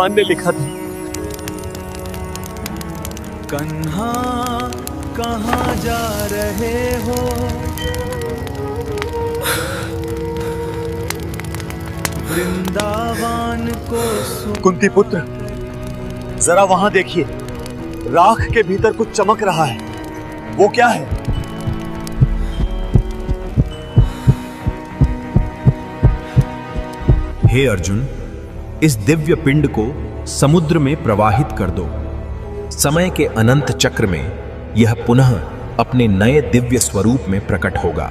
भगवान ने लिखा था। कन्हा कहाँ जा रहे हो? वृंदावन को कुंती पुत्र, जरा वहां देखिए, राख के भीतर कुछ चमक रहा है। वो क्या है? हे अर्जुन, इस दिव्य पिंड को समुद्र में प्रवाहित कर दो। समय के अनंत चक्र में यह पुनः अपने नए दिव्य स्वरूप में प्रकट होगा।